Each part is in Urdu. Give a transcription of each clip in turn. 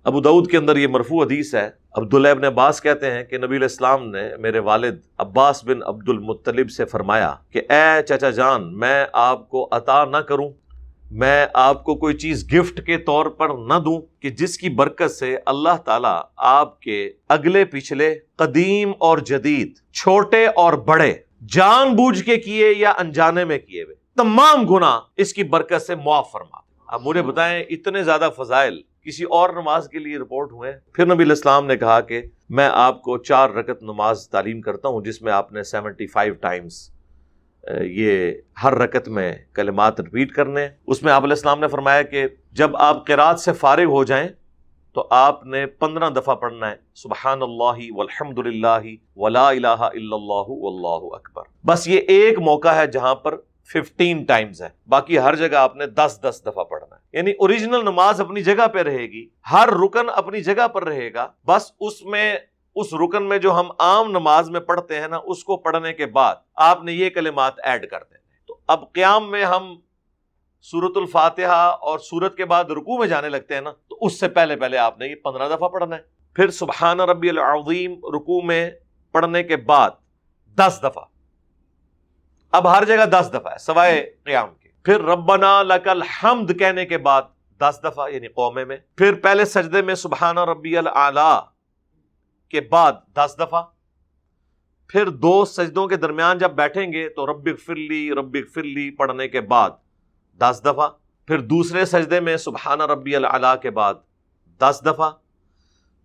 ابو داؤد کے اندر یہ مرفوع حدیث ہے، عبداللہ ابن عباس کہتے ہیں کہ نبی علیہ السلام نے میرے والد عباس بن عبد المطلب سے فرمایا کہ اے چچا جان، میں آپ کو عطا نہ کروں، میں آپ کو کوئی چیز گفٹ کے طور پر نہ دوں کہ جس کی برکت سے اللہ تعالیٰ آپ کے اگلے پچھلے، قدیم اور جدید، چھوٹے اور بڑے، جان بوجھ کے کیے یا انجانے میں کیے ہوئے تمام گناہ اس کی برکت سے معاف فرما دے۔ اب مجھے بتائیں، اتنے زیادہ فضائل کسی اور نماز کے لیے رپورٹ ہوئے؟ پھر نبی علیہ السلام نے کہا کہ میں آپ کو 4 رکعت نماز تعلیم کرتا ہوں جس میں آپ نے 75 ٹائمز یہ ہر رکعت میں کلمات ریپیٹ کرنے۔ اس میں آپ علیہ السلام نے فرمایا کہ جب آپ قرات سے فارغ ہو جائیں تو آپ نے 15 دفعہ پڑھنا ہے سبحان اللہ والحمد للہ ولا الہ الا اللہ واللہ اکبر۔ بس یہ ایک موقع ہے جہاں پر 15 ٹائمز ہے، باقی ہر جگہ آپ نے 10 دفعہ پڑھنا ہے۔ یعنی اوریجنل نماز اپنی جگہ پہ رہے گی، ہر رکن اپنی جگہ پر رہے گا، بس اس رکن میں جو ہم عام نماز میں پڑھتے ہیں نا، اس کو پڑھنے کے بعد آپ نے یہ کلمات ایڈ کر دینے۔ تو اب قیام میں ہم سورۃ الفاتحہ اور سورت کے بعد رکوع میں جانے لگتے ہیں نا، تو اس سے پہلے آپ نے یہ 15 دفعہ پڑھنا ہے۔ پھر سبحان ربی العظیم رکوع میں پڑھنے کے بعد 10 دفعہ، اب ہر جگہ 10 دفعہ ہے سوائے قیام کے۔ پھر ربنا لک الحمد کہنے کے بعد 10 دفعہ یعنی قومے میں۔ پھر پہلے سجدے میں سبحان ربی الاعلی کے بعد 10 دفعہ۔ پھر 2 سجدوں کے درمیان جب بیٹھیں گے تو رب اغفر لی پڑھنے کے بعد 10 دفعہ۔ پھر دوسرے سجدے میں سبحان ربی الاعلی کے بعد 10 دفعہ۔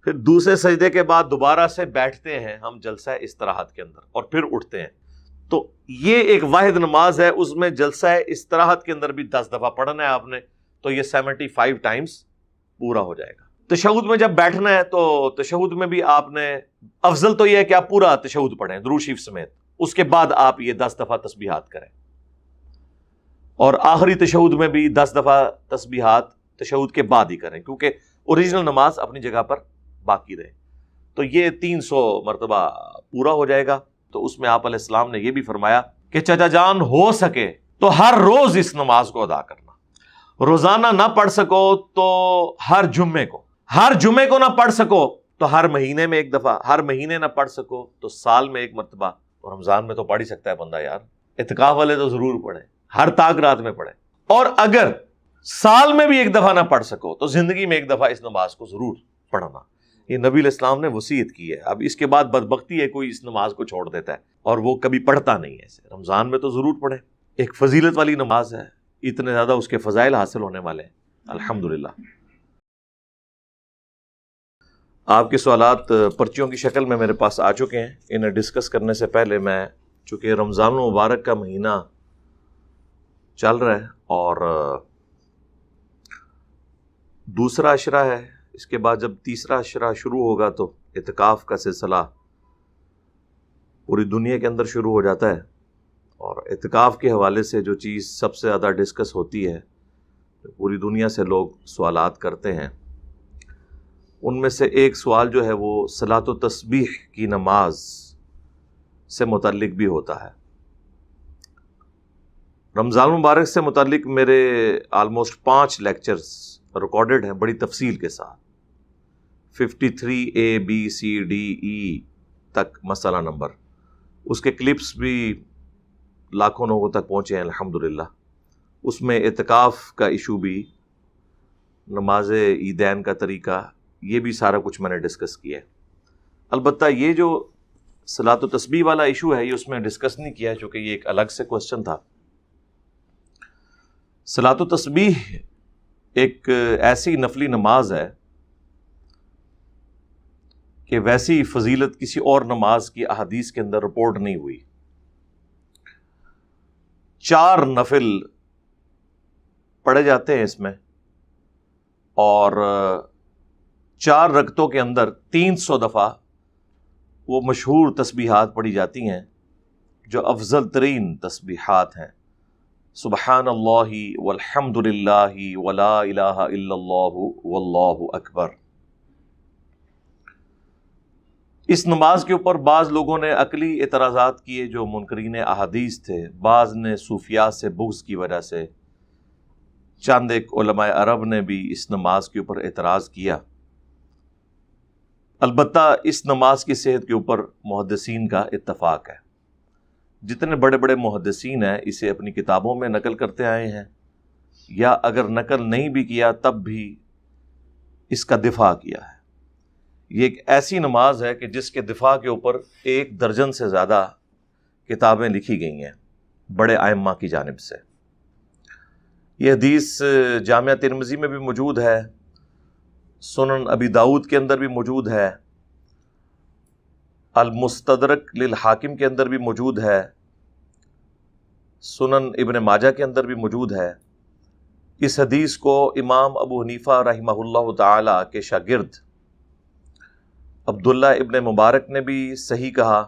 پھر دوسرے سجدے کے بعد دوبارہ سے بیٹھتے ہیں ہم جلسہ استراحت کے اندر اور پھر اٹھتے ہیں۔ تو یہ ایک واحد نماز ہے، اس میں جلسہ استراحت کے اندر بھی 10 دفعہ پڑھنا ہے آپ نے، تو یہ 75 ٹائمز پورا ہو جائے گا۔ تشہد میں جب بیٹھنا ہے تو تشہد میں بھی آپ نے، افضل تو یہ ہے کہ آپ پورا تشہد پڑھیں درود شریف سمیت، اس کے بعد آپ یہ 10 دفعہ تسبیحات کریں، اور آخری تشہد میں بھی 10 دفعہ تسبیحات تشہد کے بعد ہی کریں، کیونکہ اوریجنل نماز اپنی جگہ پر باقی رہے۔ تو یہ 300 مرتبہ پورا ہو جائے گا۔ تو اس میں آپ علیہ السلام نے یہ بھی فرمایا کہ چچا جان ہو سکے تو ہر روز اس نماز کو ادا کرنا، روزانہ نہ پڑھ سکو تو ہر جمعے کو نہ پڑھ سکو تو ہر مہینے میں 1 دفعہ، ہر مہینے نہ پڑھ سکو تو سال میں 1 مرتبہ، اور رمضان میں تو پڑھ ہی سکتا ہے بندہ یار، اعتکاف والے تو ضرور پڑھیں، ہر تاک رات میں پڑھیں، اور اگر سال میں بھی 1 دفعہ نہ پڑھ سکو تو زندگی میں 1 دفعہ اس نماز کو ضرور پڑھنا۔ یہ نبی علیہ السلام نے وصیت کی ہے۔ اب اس کے بعد بدبختی ہے کوئی اس نماز کو چھوڑ دیتا ہے اور وہ کبھی پڑھتا نہیں ہے اسے۔ رمضان میں تو ضرور پڑھیں، ایک فضیلت والی نماز ہے، اتنے زیادہ اس کے فضائل حاصل ہونے والے ہیں الحمدللہ۔ آپ کے سوالات پرچیوں کی شکل میں میرے پاس آ چکے ہیں۔ انہیں ڈسکس کرنے سے پہلے میں، چونکہ رمضان المبارک کا مہینہ چل رہا ہے اور دوسرا عشرہ ہے، اس کے بعد جب تیسرا عشرہ شروع ہوگا تو اعتکاف کا سلسلہ پوری دنیا کے اندر شروع ہو جاتا ہے، اور اعتکاف کے حوالے سے جو چیز سب سے زیادہ ڈسکس ہوتی ہے، پوری دنیا سے لوگ سوالات کرتے ہیں، ان میں سے ایک سوال جو ہے وہ صلاۃ و تسبیح کی نماز سے متعلق بھی ہوتا ہے۔ رمضان مبارک سے متعلق میرے آلموسٹ 5 لیکچرز ریکارڈڈ ہیں بڑی تفصیل کے ساتھ، 53 A B C D E تک مسئلہ نمبر، اس کے کلپس بھی لاکھوں لوگوں تک پہنچے ہیں الحمدللہ۔ اس میں اعتکاف کا ایشو بھی، نماز عیدین کا طریقہ، یہ بھی سارا کچھ میں نے ڈسکس کیا ہے۔ البتہ یہ جو صلاۃ و تسبیح والا ایشو ہے یہ اس میں ڈسکس نہیں کیا ہے، چونکہ یہ ایک الگ سے کوسچن تھا۔ صلاۃ و تسبیح ایک ایسی نفلی نماز ہے کہ ویسی فضیلت کسی اور نماز کی احادیث کے اندر رپورٹ نہیں ہوئی۔ 4 نفل پڑھے جاتے ہیں اس میں، اور 4 رکعتوں کے اندر 300 دفعہ وہ مشہور تسبیحات پڑھی جاتی ہیں جو افضل ترین تسبیحات ہیں، سبحان اللہ والحمد للہ ولا الہ الا اللہ واللہ اکبر۔ اس نماز کے اوپر بعض لوگوں نے عقلی اعتراضات کیے جو منکرین احادیث تھے، بعض نے صوفیاء سے بغض کی وجہ سے، چند ایک علماء عرب نے بھی اس نماز کے اوپر اعتراض کیا، البتہ اس نماز کی صحت کے اوپر محدثین کا اتفاق ہے. جتنے بڑے بڑے محدثین ہیں اسے اپنی کتابوں میں نقل کرتے آئے ہیں، یا اگر نقل نہیں بھی کیا تب بھی اس کا دفاع کیا ہے. یہ ایک ایسی نماز ہے کہ جس کے دفاع کے اوپر 1 درجن سے زیادہ کتابیں لکھی گئی ہیں بڑے ائمہ کی جانب سے. یہ حدیث جامعہ ترمذی میں بھی موجود ہے، سنن ابی داؤد کے اندر بھی موجود ہے، المستدرک للحاکم کے اندر بھی موجود ہے، سنن ابن ماجہ کے اندر بھی موجود ہے. اس حدیث کو امام ابو حنیفہ رحمہ اللہ تعالی کے شاگرد عبداللہ ابن مبارک نے بھی صحیح کہا،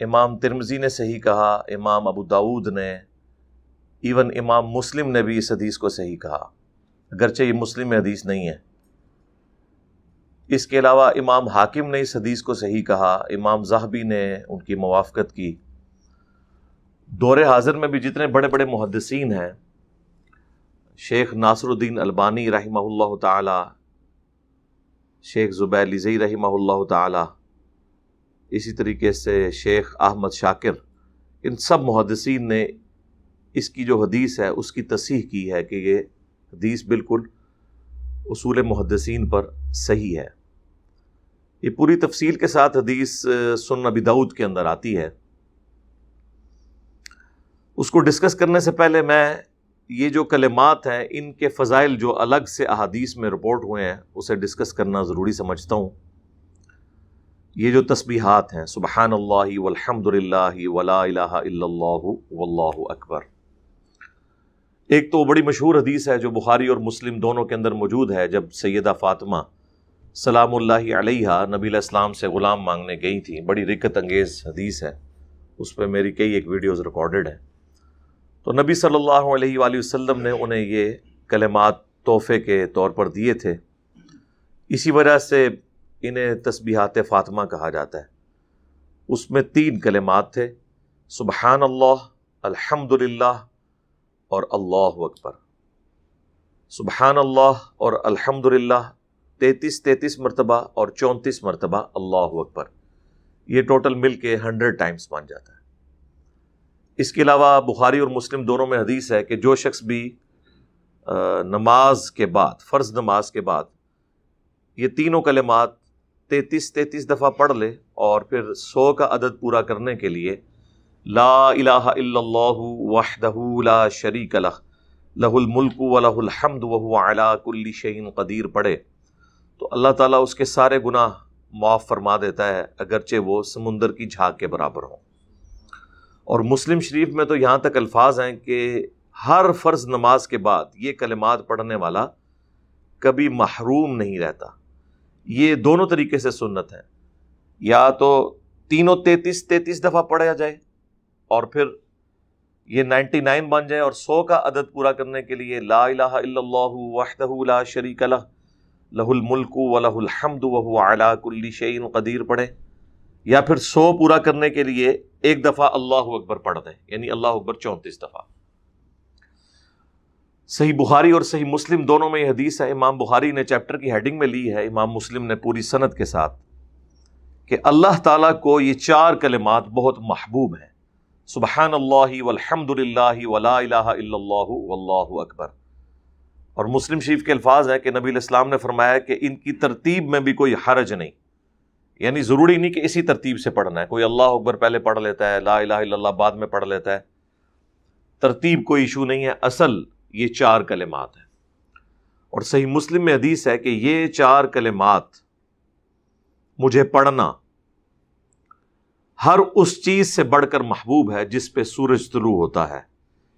امام ترمذی نے صحیح کہا، امام ابو داؤد نے، ایون امام مسلم نے بھی اس حدیث کو صحیح کہا، اگرچہ یہ مسلم میں حدیث نہیں ہے. اس کے علاوہ امام حاکم نے اس حدیث کو صحیح کہا، امام ذہبی نے ان کی موافقت کی. دور حاضر میں بھی جتنے بڑے بڑے محدثین ہیں، شیخ ناصر الدین البانی رحمہ اللہ تعالی، شیخ زبیلیزئی رحمہ اللہ تعالی، اسی طریقے سے شیخ احمد شاکر، ان سب محدثین نے اس کی جو حدیث ہے اس کی تصحیح کی ہے کہ یہ حدیث بالکل اصول محدثین پر صحیح ہے. یہ پوری تفصیل کے ساتھ حدیث سنن ابی داؤد کے اندر آتی ہے. اس کو ڈسکس کرنے سے پہلے میں یہ جو کلمات ہیں ان کے فضائل جو الگ سے احادیث میں رپورٹ ہوئے ہیں اسے ڈسکس کرنا ضروری سمجھتا ہوں. یہ جو تسبیحات ہیں، سبحان اللہ والحمد للہ ولا الہ الا اللہ واللہ اکبر، ایک تو بڑی مشہور حدیث ہے جو بخاری اور مسلم دونوں کے اندر موجود ہے، جب سیدہ فاطمہ سلام اللہ علیہا نبی علیہ السلام سے غلام مانگنے گئی تھیں. بڑی رکت انگیز حدیث ہے، اس پہ میری کئی ایک ویڈیوز ریکارڈڈ ہیں. تو نبی صلی اللہ علیہ وآلہ وسلم نے انہیں یہ کلمات تحفے کے طور پر دیے تھے، اسی وجہ سے انہیں تسبیحات فاطمہ کہا جاتا ہے. اس میں 3 کلمات تھے، سبحان اللہ، الحمد للہ اور اللہ اکبر. سبحان اللہ اور الحمد للہ 33 مرتبہ اور 34 مرتبہ اللہ اکبر، یہ ٹوٹل مل کے 100 ٹائمز بن جاتا ہے. اس کے علاوہ بخاری اور مسلم دونوں میں حدیث ہے کہ جو شخص بھی نماز کے بعد، فرض نماز کے بعد یہ تینوں کلمات 33 دفعہ پڑھ لے اور پھر 100 کا عدد پورا کرنے کے لیے لا الہ الا اللہ وحدہ لا شریک لہ لہ الملک ولہ الحمد وہو علی کل شیء قدیر پڑھے تو اللہ تعالیٰ اس کے سارے گناہ معاف فرما دیتا ہے، اگرچہ وہ سمندر کی جھاگ کے برابر ہوں. اور مسلم شریف میں تو یہاں تک الفاظ ہیں کہ ہر فرض نماز کے بعد یہ کلمات پڑھنے والا کبھی محروم نہیں رہتا. یہ دونوں طریقے سے سنت ہے، یا تو تینوں 33 دفعہ پڑھا جائے اور پھر یہ 99 بن جائے اور 100 کا عدد پورا کرنے کے لیے لا الہ الا اللہ وحدہ لا شریک لہ لہ الملک ولہ الحمد وہو علی کل شیء قدیر پڑھے، یا پھر 100 پورا کرنے کے لیے ایک دفعہ اللہ اکبر پڑھ دیں، یعنی اللہ اکبر 34 دفعہ. صحیح بخاری اور صحیح مسلم دونوں میں یہ حدیث ہے. امام بخاری نے چیپٹر کی ہیڈنگ میں لی ہے، امام مسلم نے پوری سند کے ساتھ، کہ اللہ تعالیٰ کو یہ 4 کلمات بہت محبوب ہیں، سبحان اللہ والحمد للہ ولا الہ الا اللہ واللہ اکبر. اور مسلم شریف کے الفاظ ہیں کہ نبی علیہ السلام نے فرمایا کہ ان کی ترتیب میں بھی کوئی حرج نہیں، یعنی ضروری نہیں کہ اسی ترتیب سے پڑھنا ہے، کوئی اللہ اکبر پہلے پڑھ لیتا ہے، لا الہ الا اللہ بعد میں پڑھ لیتا ہے، ترتیب کوئی ایشو نہیں ہے، اصل یہ 4 کلمات ہیں. اور صحیح مسلم میں حدیث ہے کہ یہ 4 کلمات مجھے پڑھنا ہر اس چیز سے بڑھ کر محبوب ہے جس پہ سورج طلوع ہوتا ہے،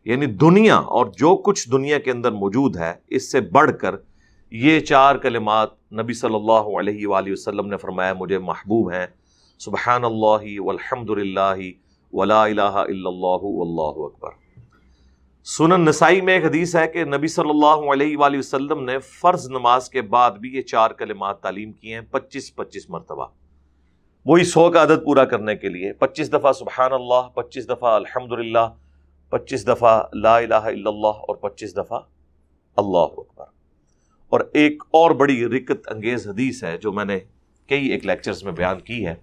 یعنی دنیا اور جو کچھ دنیا کے اندر موجود ہے اس سے بڑھ کر یہ 4 کلمات نبی صلی اللہ علیہ وآلہ وسلم نے فرمایا مجھے محبوب ہیں، سبحان اللہ والحمد للہ ولا الہ الا اللہ واللہ اکبر. سنن نسائی میں ایک حدیث ہے کہ نبی صلی اللہ علیہ وآلہ وسلم نے فرض نماز کے بعد بھی یہ 4 کلمات تعلیم کیے ہیں 25 مرتبہ، وہی 100 کا عدد پورا کرنے کے لیے 25 دفعہ سبحان اللہ، 25 دفعہ الحمدللہ، 25 دفعہ لا الہ الا اللہ اور 25 دفعہ اللہ اکبر. اور ایک اور بڑی رکت انگیز حدیث ہے جو میں نے کئی ایک لیکچرز میں بیان کی ہے.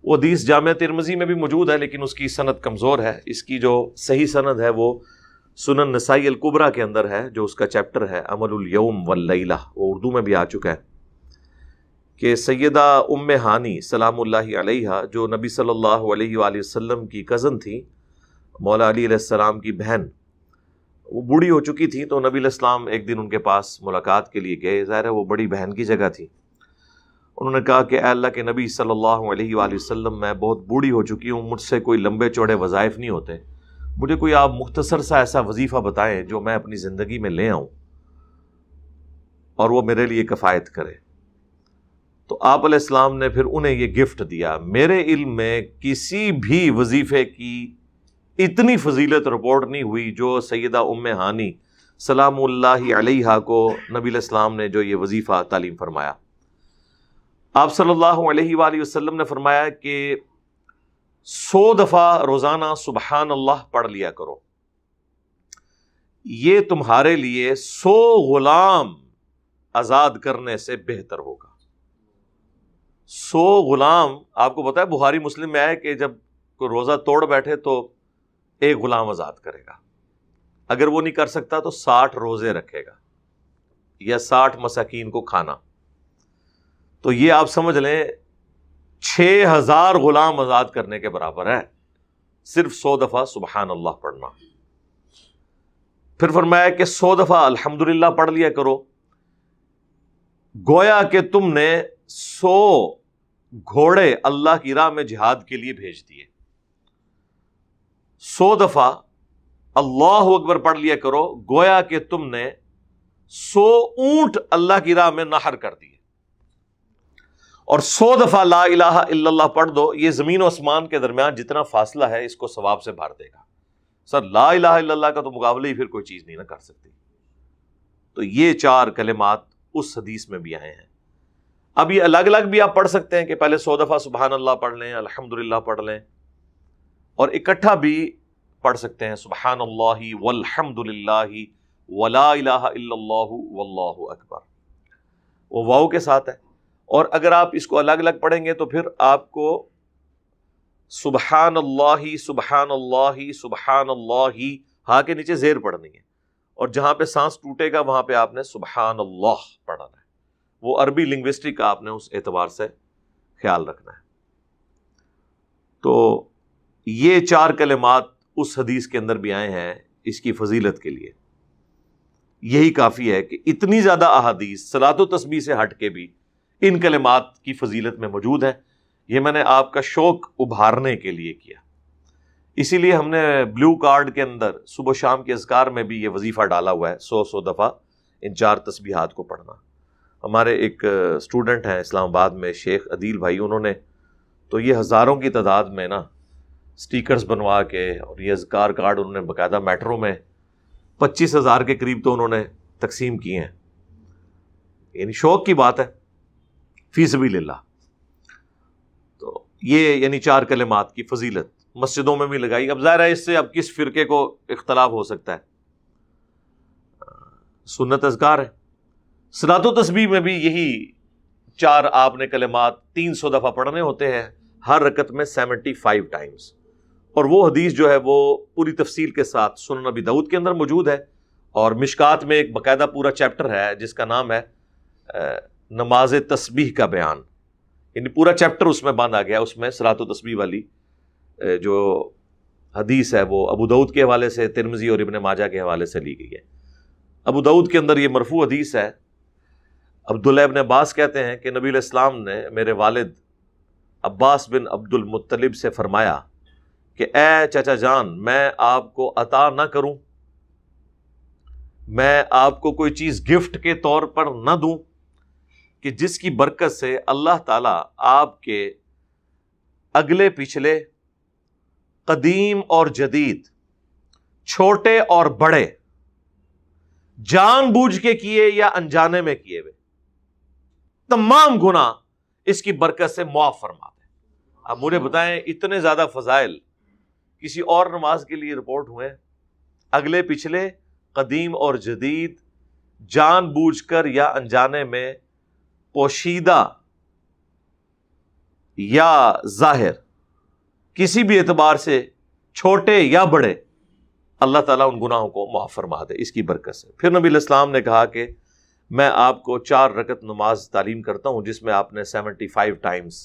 وہ حدیث جامعہ ترمذی میں بھی موجود ہے لیکن اس کی سند کمزور ہے. اس کی جو صحیح سند ہے وہ سنن نسائی الکبریٰ کے اندر ہے، جو اس کا چیپٹر ہے عمل الیوم واللیلہ، وہ اردو میں بھی آ چکا ہے، کہ سیدہ ام ہانی سلام اللہ علیہا، جو نبی صلی اللہ علیہ وآلہ وسلم کی کزن تھی، مولا علی علیہ السلام کی بہن، وہ بوڑھی ہو چکی تھی. تو نبی علیہ السلام ایک دن ان کے پاس ملاقات کے لیے گئے. ظاہر ہے وہ بڑی بہن کی جگہ تھی. انہوں نے کہا کہ اے اللہ کے نبی صلی اللہ علیہ وآلہ وسلم، میں بہت بوڑھی ہو چکی ہوں، مجھ سے کوئی لمبے چوڑے وظائف نہیں ہوتے، مجھے کوئی آپ مختصر سا ایسا وظیفہ بتائیں جو میں اپنی زندگی میں لے آؤں اور وہ میرے لیے کفایت کرے. تو آپ علیہ السلام نے پھر انہیں یہ گفٹ دیا. میرے علم میں کسی بھی وظیفے کی اتنی فضیلت رپورٹ نہیں ہوئی جو سیدہ ام ہانی سلام اللہ علیہا کو نبی علیہ السلام نے جو یہ وظیفہ تعلیم فرمایا. آپ صلی اللہ علیہ وآلہ وسلم نے فرمایا کہ 100 دفعہ روزانہ سبحان اللہ پڑھ لیا کرو، یہ تمہارے لیے 100 غلام آزاد کرنے سے بہتر ہوگا. 100 غلام، آپ کو پتا ہے بخاری مسلم میں ہے کہ جب کوئی روزہ توڑ بیٹھے تو ایک غلام آزاد کرے گا. اگر وہ نہیں کر سکتا تو 60 روزے رکھے گا یا 60 مساکین کو کھانا. تو یہ آپ سمجھ لیں 6000 غلام آزاد کرنے کے برابر ہے صرف 100 دفعہ سبحان اللہ پڑھنا. پھر فرمایا کہ 100 دفعہ الحمدللہ پڑھ لیا کرو، گویا کہ تم نے 100 گھوڑے اللہ کی راہ میں جہاد کے لیے بھیج دیے. 100 دفعہ اللہ اکبر پڑھ لیا کرو، گویا کہ تم نے 100 اونٹ اللہ کی راہ میں نحر کر دیے. اور 100 دفعہ لا الہ الا اللہ پڑھ دو، یہ زمین و آسمان کے درمیان جتنا فاصلہ ہے اس کو ثواب سے بھر دے گا. سر لا الہ الا اللہ کا تو مقابلہ ہی پھر کوئی چیز نہیں نہ کر سکتی. تو یہ 4 کلمات اس حدیث میں بھی آئے ہیں. اب یہ الگ الگ بھی آپ پڑھ سکتے ہیں کہ پہلے 100 دفعہ سبحان اللہ پڑھ لیں، الحمدللہ پڑھ لیں، اور اکٹھا بھی پڑھ سکتے ہیں سبحان اللہ والحمدللہ ولا الہ الا اللہ واللہ اکبر، وہ واو کے ساتھ ہے. اور اگر آپ اس کو الگ الگ پڑھیں گے تو پھر آپ کو سبحان اللہ سبحان اللہ سبحان اللہ ہاں کے نیچے زیر پڑھنی ہے، اور جہاں پہ سانس ٹوٹے گا وہاں پہ آپ نے سبحان اللہ پڑھنا ہے. وہ عربی لنگوسٹک کا آپ نے اس اعتبار سے خیال رکھنا ہے. تو یہ 4 کلمات اس حدیث کے اندر بھی آئے ہیں اس کی فضیلت کے لیے. یہی کافی ہے کہ اتنی زیادہ احادیث صلاۃ و تسبیح سے ہٹ کے بھی ان کلمات کی فضیلت میں موجود ہے. یہ میں نے آپ کا شوق ابھارنے کے لیے کیا. اسی لیے ہم نے بلو کارڈ کے اندر صبح شام کے اذکار میں بھی یہ وظیفہ ڈالا ہوا ہے، 100 دفعہ ان 4 تسبیحات کو پڑھنا. ہمارے ایک اسٹوڈنٹ ہیں اسلام آباد میں، شیخ عدیل بھائی، انہوں نے تو یہ ہزاروں کی تعداد میں نا سٹیکرز بنوا کے اور یہ اذکار کارڈ انہوں نے باقاعدہ میٹرو میں 25,000 کے قریب تو انہوں نے تقسیم کیے ہیں. یعنی شوق کی بات ہے فی سبیل اللہ. تو یہ یعنی 4 کلمات کی فضیلت مسجدوں میں بھی لگائی. اب ظاہر ہے اس سے اب کس فرقے کو اختلاف ہو سکتا ہے، سنت اذکار ہے. صلاۃ و تسبیح میں بھی یہی 4 آپ نے کلمات 300 دفعہ پڑھنے ہوتے ہیں، ہر رکعت میں 75 ٹائمز. اور وہ حدیث جو ہے وہ پوری تفصیل کے ساتھ سنن نبی داؤد کے اندر موجود ہے، اور مشکات میں ایک باقاعدہ پورا چیپٹر ہے جس کا نام ہے نماز تسبیح کا بیان. یعنی پورا چیپٹر اس میں باندھا گیا. اس میں صلاۃ و تسبیح والی جو حدیث ہے وہ ابو داؤد کے حوالے سے، ترمذی اور ابن ماجہ کے حوالے سے لی گئی ہے. ابو داؤد کے اندر یہ مرفوع حدیث ہے. عبداللہ ابن عباس کہتے ہیں کہ نبی علیہ السلام نے میرے والد عباس بن عبد المطلب سے فرمایا کہ اے چچا جان، میں آپ کو عطا نہ کروں، میں آپ کو کوئی چیز گفٹ کے طور پر نہ دوں کہ جس کی برکت سے اللہ تعالیٰ آپ کے اگلے پچھلے، قدیم اور جدید، چھوٹے اور بڑے، جان بوجھ کے کیے یا انجانے میں کیے ہوئے تمام گناہ اس کی برکت سے معاف فرما دے. اب مجھے بتائیں اتنے زیادہ فضائل کسی اور نماز کے لیے رپورٹ ہوئے؟ اگلے پچھلے، قدیم اور جدید، جان بوجھ کر یا انجانے میں پوشیدہ یا ظاہر کسی بھی اعتبار سے چھوٹے یا بڑے، اللہ تعالیٰ ان گناہوں کو معاف فرما دے اس کی برکت سے۔ پھر نبی علیہ السلام نے کہا کہ میں آپ کو 4 رکعت نماز تعلیم کرتا ہوں جس میں آپ نے 75 ٹائمز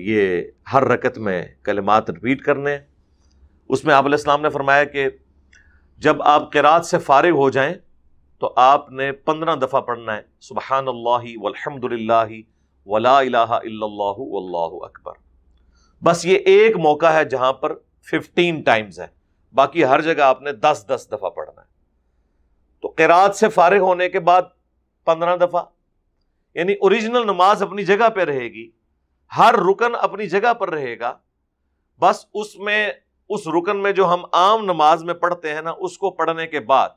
یہ ہر رکعت میں کلمات ریپیٹ کرنے۔ اس میں آپ علیہ السلام نے فرمایا کہ جب آپ قرات سے فارغ ہو جائیں تو آپ نے 15 دفعہ پڑھنا ہے سبحان اللہ والحمد للہ ولا الہ الا اللہ واللہ اکبر۔ بس یہ ایک موقع ہے جہاں پر 15 ٹائمز ہے، باقی ہر جگہ آپ نے 10 دفعہ پڑھنا ہے۔ تو قرات سے فارغ ہونے کے بعد 15 دفعہ، یعنی اوریجنل نماز اپنی جگہ پہ رہے گی، ہر رکن اپنی جگہ پر رہے گا، بس اس رکن میں جو ہم عام نماز میں پڑھتے ہیں نا، اس کو پڑھنے کے بعد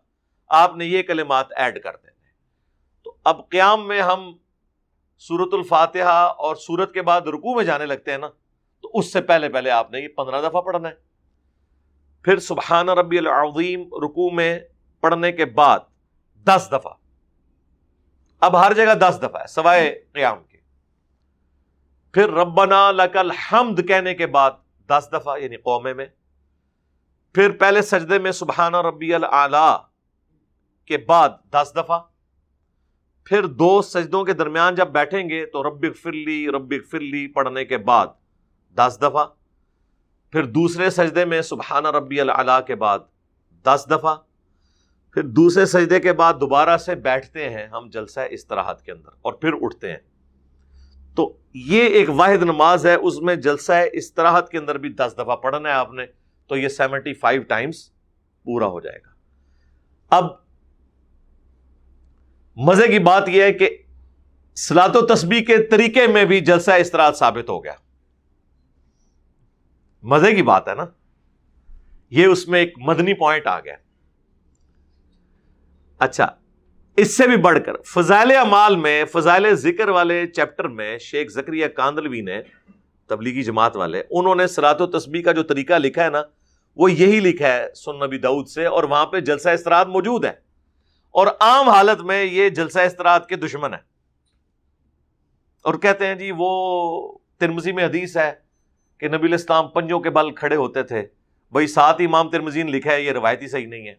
آپ نے یہ کلمات ایڈ کر دینے۔ تو اب قیام میں ہم سورۃ الفاتحہ اور سورت کے بعد رکوع میں جانے لگتے ہیں نا، تو اس سے پہلے آپ نے یہ 15 دفعہ پڑھنا ہے۔ پھر سبحان ربی العظیم رکوع میں پڑھنے کے بعد 10 دفعہ، اب ہر جگہ 10 دفعہ ہے سوائے قیام کے۔ پھر ربنا لک الحمد کہنے کے بعد 10 دفعہ یعنی قومے میں۔ پھر پہلے سجدے میں سبحان ربی الاعلی کے بعد 10 دفعہ۔ پھر 2 سجدوں کے درمیان جب بیٹھیں گے تو رب اغفر لی پڑھنے کے بعد 10 دفعہ۔ پھر دوسرے سجدے میں سبحان ربی الاعلی کے بعد 10 دفعہ۔ پھر دوسرے سجدے کے بعد دوبارہ سے بیٹھتے ہیں ہم جلسہ استراحت کے اندر اور پھر اٹھتے ہیں۔ تو یہ ایک واحد نماز ہے، اس میں جلسہ استراحت کے اندر بھی 10 دفعہ پڑھنا ہے آپ نے، تو یہ 75 ٹائمز پورا ہو جائے گا۔ اب مزے کی بات یہ ہے کہ صلاۃ و تسبیح کے طریقے میں بھی جلسہ استراحت ثابت ہو گیا۔ مزے کی بات ہے نا، یہ اس میں ایک مدنی پوائنٹ آ گیا۔ اچھا، اس سے بھی بڑھ کر فضائل اعمال میں، فضائل ذکر والے چیپٹر میں شیخ زکریا کاندلوی نے، تبلیغی جماعت والے، انہوں نے صلاۃ و تسبیح کا جو طریقہ لکھا ہے نا، وہ یہی لکھا ہے سنن نبی داؤد سے، اور وہاں پہ جلسہ استراحت موجود ہے، اور عام حالت میں یہ جلسہ استراحت کے دشمن ہے، اور کہتے ہیں جی وہ ترمذی میں حدیث ہے کہ نبی علیہ السلام پنجوں کے بل کھڑے ہوتے تھے۔ بھائی 7 امام ترمذی نے لکھا ہے، یہ روایتی صحیح نہیں ہے۔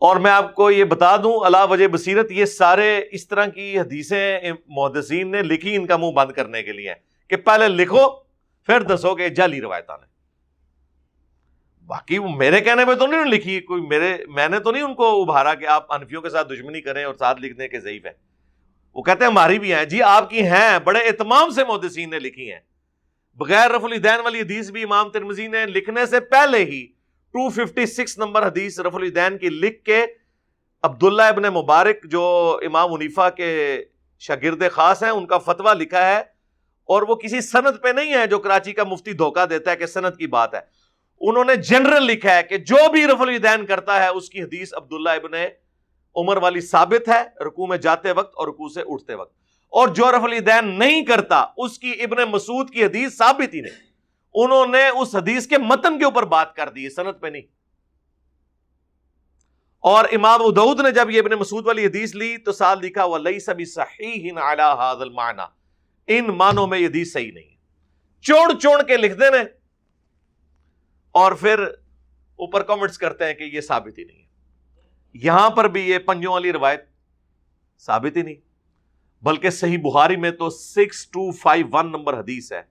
اور میں آپ کو یہ بتا دوں علی وجہ بصیرت، یہ سارے اس طرح کی حدیثیں محدثین نے لکھی ان کا منہ بند کرنے کے لیے کہ پہلے لکھو پھر دسو کہ جعلی روایتاں نے۔ باقی وہ میرے کہنے میں تو نہیں لکھی کوئی، میں نے تو نہیں ان کو ابھارا کہ آپ حنفیوں کے ساتھ دشمنی کریں اور ساتھ لکھ دیں کہ ضعیف ہے۔ وہ کہتے ہیں ہماری بھی ہیں جی، آپ کی ہیں، بڑے اہتمام سے محدثین نے لکھی ہیں۔ بغیر رفع الیدین والی حدیث بھی امام ترمذی نے لکھنے سے پہلے ہی 256 نمبر حدیث رفع الیدین کی لکھ کے عبداللہ ابن مبارک جو امام حنیفہ کے شاگرد خاص ہیں ان کا فتویٰ لکھا ہے، اور وہ کسی سند پہ نہیں ہے جو کراچی کا مفتی دھوکہ دیتا ہے کہ سند کی بات ہے۔ انہوں نے جنرل لکھا ہے کہ جو بھی رفع الیدین کرتا ہے اس کی حدیث عبداللہ ابن عمر والی ثابت ہے رکوع میں جاتے وقت اور رکوع سے اٹھتے وقت، اور جو رفع الیدین نہیں کرتا اس کی ابن مسعود کی حدیث ثابت ہی نہیں۔ انہوں نے اس حدیث کے متن کے اوپر بات کر دی ہے، سند پہ نہیں۔ اور امام ابو داؤد نے جب یہ ابن مسعود والی حدیث لی تو ساتھ لکھا وَلَيْسَ بِصَحِيحٍ عَلَى هَذَا الْمَعْنَى، ان معنوں میں یہ حدیث صحیح نہیں ہے، چوڑ کے لکھ دینے، اور پھر اوپر کامنٹس کرتے ہیں کہ یہ ثابت ہی نہیں ہے۔ یہاں پر بھی یہ پنجوں والی روایت ثابت ہی نہیں، بلکہ صحیح بخاری میں تو 6251 نمبر حدیث ہے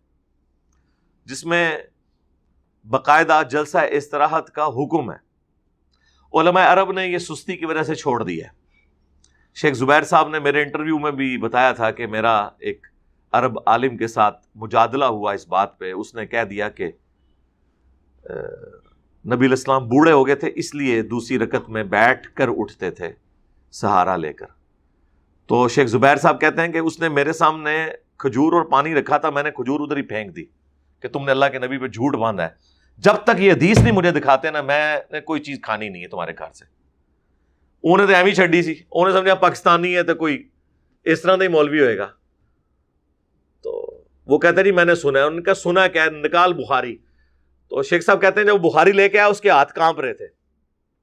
جس میں باقاعدہ جلسہ استراحت کا حکم ہے۔ علماء عرب نے یہ سستی کی وجہ سے چھوڑ دی ہے۔ شیخ زبیر صاحب نے میرے انٹرویو میں بھی بتایا تھا کہ میرا ایک عرب عالم کے ساتھ مجادلہ ہوا اس بات پہ، اس نے کہہ دیا کہ نبی علیہ السلام بوڑھے ہو گئے تھے اس لیے دوسری رکعت میں بیٹھ کر اٹھتے تھے سہارا لے کر۔ تو شیخ زبیر صاحب کہتے ہیں کہ اس نے میرے سامنے کھجور اور پانی رکھا تھا، میں نے کھجور ادھر ہی پھینک دی کہ تم نے اللہ کے نبی پہ جھوٹ باندھا ہے، جب تک یہ حدیث نہیں مجھے دکھاتے نا میں نے کوئی چیز کھانی نہیں ہے تمہارے گھر سے۔ انہیں تو ایویں چھڈی سی، انہیں سمجھا پاکستانی ہے تو کوئی اس طرح کا ہی مولوی ہوئے گا۔ تو وہ کہتے ہیں جی میں نے سنا ہے، ان کا سنا کیا ہے، نکال بخاری۔ تو شیخ صاحب کہتے ہیں جب وہ بخاری لے کے آیا اس کے ہاتھ کانپ رہے تھے،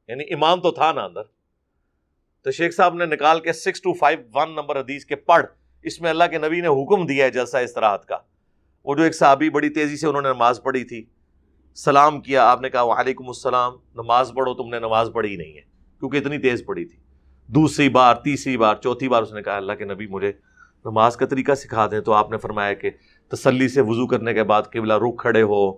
یعنی امام تو تھا نا اندر۔ تو شیخ صاحب نے نکال کے 6251 نمبر حدیث کے پڑھ اس میں اللہ کے نبی نے حکم دیا ہے جلسہ استراحت کا. وہ جو ایک صحابی بڑی تیزی سے انہوں نے نماز پڑھی تھی, سلام کیا, آپ نے کہا وعلیکم السلام, نماز پڑھو, تم نے نماز پڑھی نہیں ہے کیونکہ اتنی تیز پڑھی تھی. دوسری بار, تیسری بار, چوتھی بار اس نے کہا اللہ کے نبی مجھے نماز کا طریقہ سکھا دیں. تو آپ نے فرمایا کہ تسلی سے وضو کرنے کے بعد قبلہ رخ کھڑے ہو,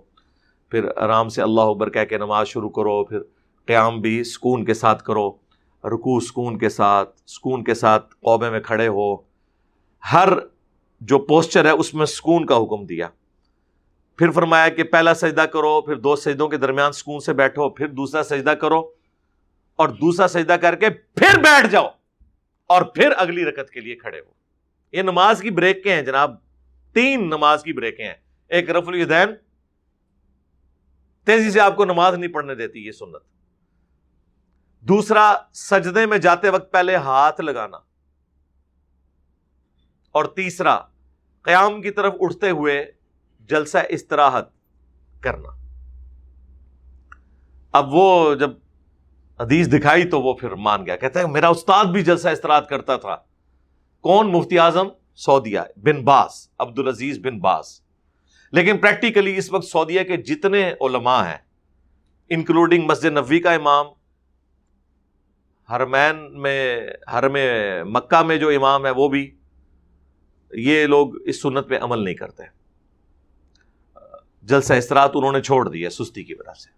پھر آرام سے اللہ اکبر کہہ کے نماز شروع کرو, پھر قیام بھی سکون کے ساتھ کرو, رکوع سکون کے ساتھ قوبے میں کھڑے ہو. ہر جو پوسچر ہے اس میں سکون کا حکم دیا. پھر فرمایا کہ پہلا سجدہ کرو, پھر 2 سجدوں کے درمیان سکون سے بیٹھو, پھر دوسرا سجدہ کرو, اور دوسرا سجدہ کر کے پھر بیٹھ جاؤ, اور پھر اگلی رکعت کے لیے کھڑے ہو. یہ نماز کی بریکیں ہیں جناب, 3 نماز کی بریکیں ہیں. ایک رفع الیدین, تیزی سے آپ کو نماز نہیں پڑھنے دیتی یہ سنت. دوسرا سجدے میں جاتے وقت پہلے ہاتھ لگانا, اور تیسرا قیام کی طرف اٹھتے ہوئے جلسہ استراحت کرنا. اب وہ جب حدیث دکھائی تو وہ پھر مان گیا, کہتا ہے میرا استاد بھی جلسہ استراحت کرتا تھا. کون؟ مفتی اعظم سعودیہ بن باز, عبدالعزیز بن باز. لیکن پریکٹیکلی اس وقت سعودیہ کے جتنے علماء ہیں, انکلوڈنگ مسجد نبوی کا امام, حرم مکہ میں جو امام ہے وہ بھی, یہ لوگ اس سنت پہ عمل نہیں کرتے. جلسہ استراحت انہوں نے چھوڑ دیا سستی کی وجہ سے.